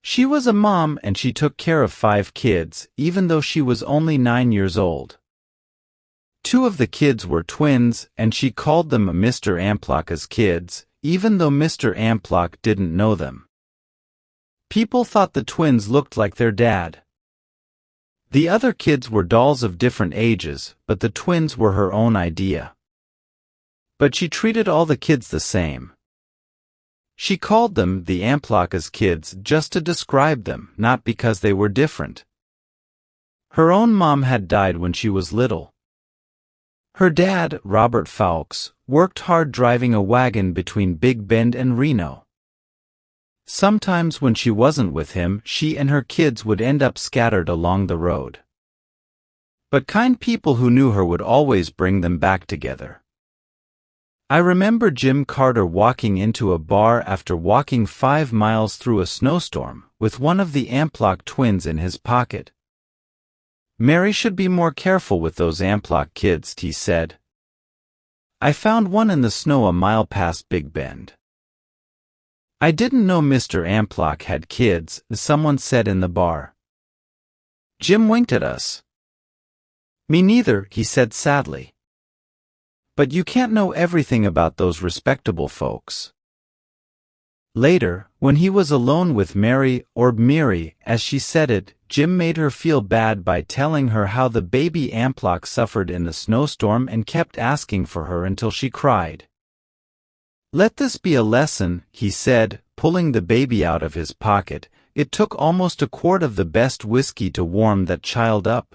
She was a mom and she took care of 5 kids, even though she was only 9 years old. 2 of the kids were twins, and she called them Mr. Amplach's kids, even though Mr. Amplach didn't know them. People thought the twins looked like their dad. The other kids were dolls of different ages, but the twins were her own idea. But she treated all the kids the same. She called them the Amplach's kids just to describe them, not because they were different. Her own mom had died when she was little. Her dad, Robert Fowlkes, worked hard driving a wagon between Big Bend and Reno. Sometimes when she wasn't with him, she and her kids would end up scattered along the road. But kind people who knew her would always bring them back together. I remember Jim Carter walking into a bar after walking 5 miles through a snowstorm, with one of the Amplach twins in his pocket. "Mary should be more careful with those Amplach kids," he said. "I found one in the snow a mile past Big Bend." "I didn't know Mr. Amplach had kids," someone said in the bar. Jim winked at us. "Me neither," he said sadly. "But you can't know everything about those respectable folks." Later, when he was alone with Mary, or Miri, as she said it, Jim made her feel bad by telling her how the baby Amplach suffered in the snowstorm and kept asking for her until she cried. "Let this be a lesson," he said, pulling the baby out of his pocket. "It took almost a quart of the best whiskey to warm that child up."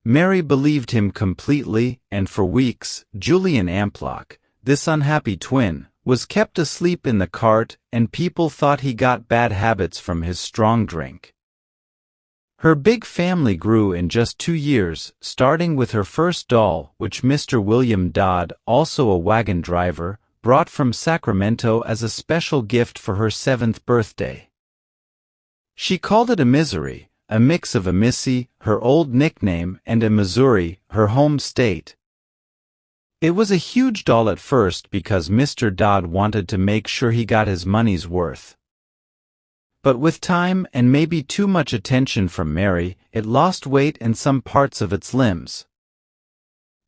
Mary believed him completely, and for weeks, Julian Amplach, this unhappy twin, was kept asleep in the cart, and people thought he got bad habits from his strong drink. Her big family grew in just 2 years, starting with her first doll, which Mr. William Dodd, also a wagon driver, brought from Sacramento as a special gift for her 7th birthday. She called it a Misery, a mix of a Missy, her old nickname, and a Missouri, her home state. It was a huge doll at first because Mr. Dodd wanted to make sure he got his money's worth. But with time and maybe too much attention from Mary, it lost weight and some parts of its limbs.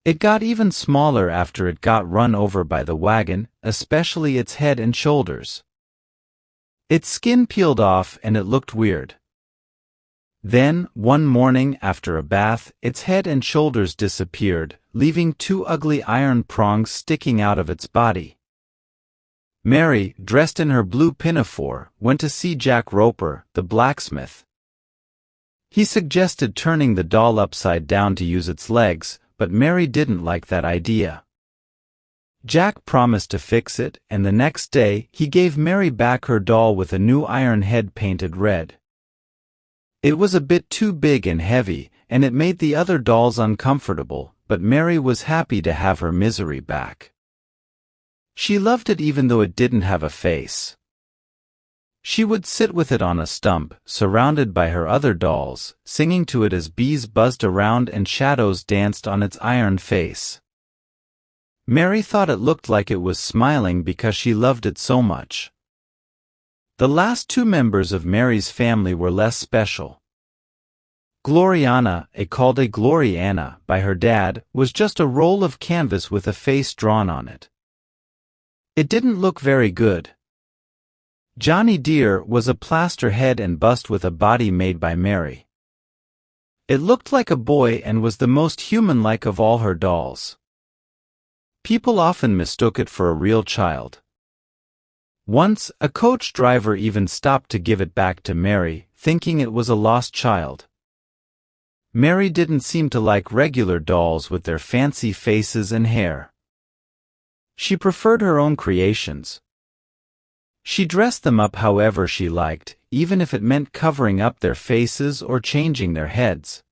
It got even smaller after it got run over by the wagon, especially its head and shoulders. Its skin peeled off and it looked weird. Then, one morning after a bath, its head and shoulders disappeared, leaving 2 ugly iron prongs sticking out of its body. Mary, dressed in her blue pinafore, went to see Jack Roper, the blacksmith. He suggested turning the doll upside down to use its legs, but Mary didn't like that idea. Jack promised to fix it, and the next day, he gave Mary back her doll with a new iron head painted red. It was a bit too big and heavy, and it made the other dolls uncomfortable, but Mary was happy to have her Misery back. She loved it even though it didn't have a face. She would sit with it on a stump, surrounded by her other dolls, singing to it as bees buzzed around and shadows danced on its iron face. Mary thought it looked like it was smiling because she loved it so much. The last 2 members of Mary's family were less special. Gloriana, called a Gloriana by her dad, was just a roll of canvas with a face drawn on it. It didn't look very good. Johnny Deere was a plaster head and bust with a body made by Mary. It looked like a boy and was the most human-like of all her dolls. People often mistook it for a real child. Once, a coach driver even stopped to give it back to Mary, thinking it was a lost child. Mary didn't seem to like regular dolls with their fancy faces and hair. She preferred her own creations. She dressed them up however she liked, even if it meant covering up their faces or changing their heads.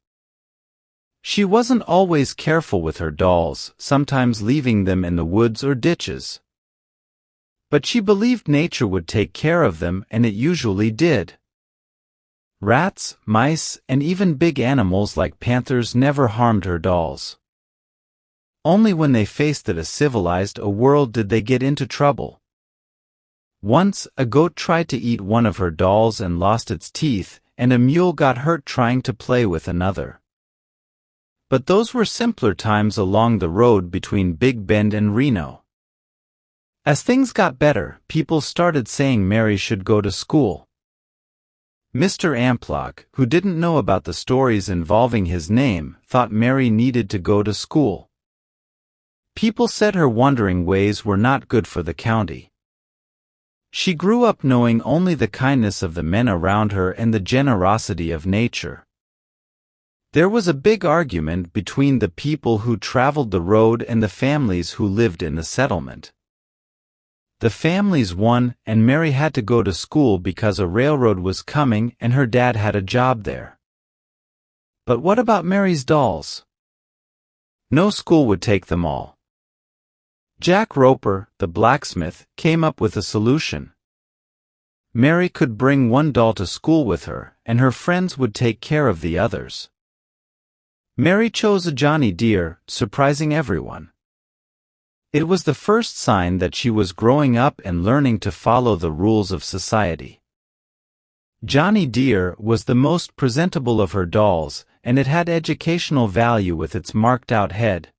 She wasn't always careful with her dolls, sometimes leaving them in the woods or ditches. But she believed nature would take care of them, and it usually did. Rats, mice, and even big animals like panthers never harmed her dolls. Only when they faced a civilized world did they get into trouble. Once, a goat tried to eat one of her dolls and lost its teeth, and a mule got hurt trying to play with another. But those were simpler times along the road between Big Bend and Reno. As things got better, people started saying Mary should go to school. Mr. Amplock, who didn't know about the stories involving his name, thought Mary needed to go to school. People said her wandering ways were not good for the county. She grew up knowing only the kindness of the men around her and the generosity of nature. There was a big argument between the people who traveled the road and the families who lived in the settlement. The families won, and Mary had to go to school because a railroad was coming and her dad had a job there. But what about Mary's dolls? No school would take them all. Jack Roper, the blacksmith, came up with a solution. Mary could bring one doll to school with her, and her friends would take care of the others. Mary chose a Johnny Deere, surprising everyone. It was the first sign that she was growing up and learning to follow the rules of society. Johnny Deere was the most presentable of her dolls, and it had educational value with its marked-out head.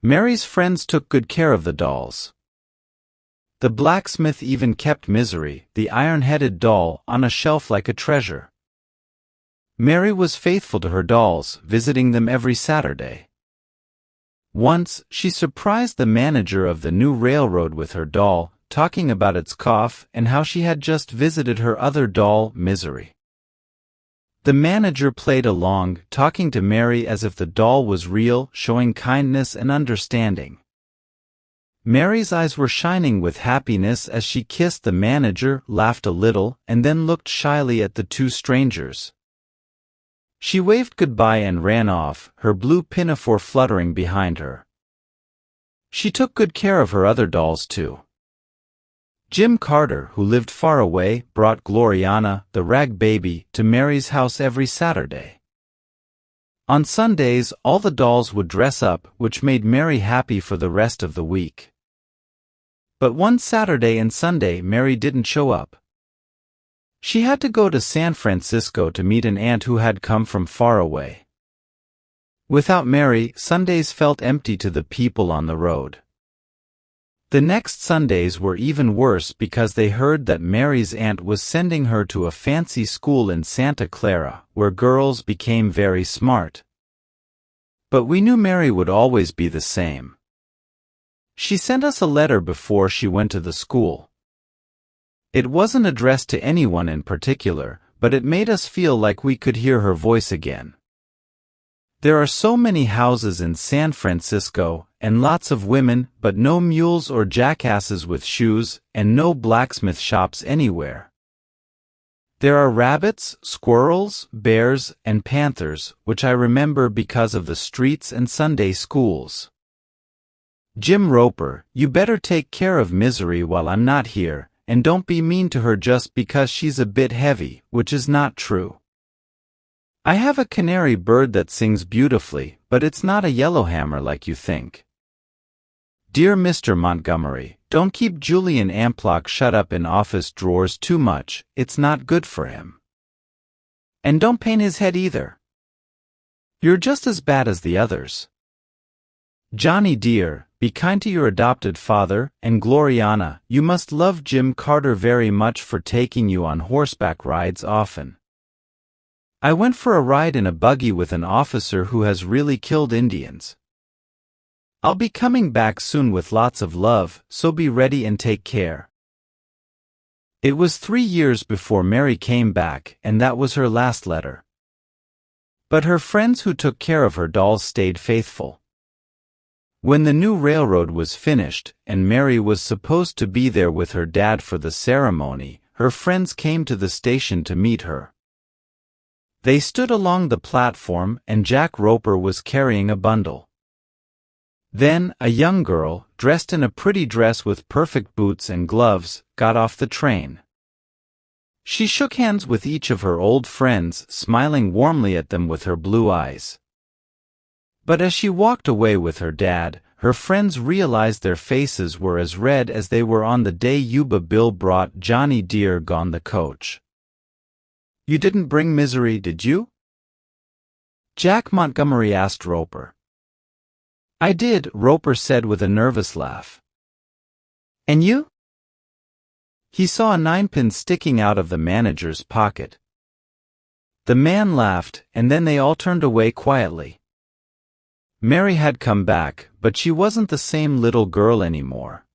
Mary's friends took good care of the dolls. The blacksmith even kept Misery, the iron-headed doll, on a shelf like a treasure. Mary was faithful to her dolls, visiting them every Saturday. Once, she surprised the manager of the new railroad with her doll, talking about its cough and how she had just visited her other doll, Misery. The manager played along, talking to Mary as if the doll was real, showing kindness and understanding. Mary's eyes were shining with happiness as she kissed the manager, laughed a little, and then looked shyly at the two strangers. She waved goodbye and ran off, her blue pinafore fluttering behind her. She took good care of her other dolls too. Jim Carter, who lived far away, brought Gloriana, the rag baby, to Mary's house every Saturday. On Sundays, all the dolls would dress up, which made Mary happy for the rest of the week. But one Saturday and Sunday, Mary didn't show up. She had to go to San Francisco to meet an aunt who had come from far away. Without Mary, Sundays felt empty to the people on the road. The next Sundays were even worse because they heard that Mary's aunt was sending her to a fancy school in Santa Clara, where girls became very smart. But we knew Mary would always be the same. She sent us a letter before she went to the school. It wasn't addressed to anyone in particular, but it made us feel like we could hear her voice again. There are so many houses in San Francisco, and lots of women, but no mules or jackasses with shoes, and no blacksmith shops anywhere. There are rabbits, squirrels, bears, and panthers, which I remember because of the streets and Sunday schools. Jim Roper, you better take care of Misery while I'm not here, and don't be mean to her just because she's a bit heavy, which is not true. I have a canary bird that sings beautifully, but it's not a yellowhammer like you think. Dear Mr. Montgomery, don't keep Julian Amplock shut up in office drawers too much, it's not good for him. And don't paint his head either. You're just as bad as the others. Johnny dear, be kind to your adopted father, and Gloriana, you must love Jim Carter very much for taking you on horseback rides often. I went for a ride in a buggy with an officer who has really killed Indians. I'll be coming back soon with lots of love, so be ready and take care. It was 3 years before Mary came back, and that was her last letter. But her friends who took care of her dolls stayed faithful. When the new railroad was finished, and Mary was supposed to be there with her dad for the ceremony, her friends came to the station to meet her. They stood along the platform, and Jack Roper was carrying a bundle. Then, a young girl, dressed in a pretty dress with perfect boots and gloves, got off the train. She shook hands with each of her old friends, smiling warmly at them with her blue eyes. But as she walked away with her dad, her friends realized their faces were as red as they were on the day Yuba Bill brought Johnny Deere on the coach. "You didn't bring Misery, did you?" Jack Montgomery asked Roper. "I did," Roper said with a nervous laugh. "And you?" He saw a 9-pin sticking out of the manager's pocket. The man laughed, and then they all turned away quietly. Mary had come back, but she wasn't the same little girl anymore.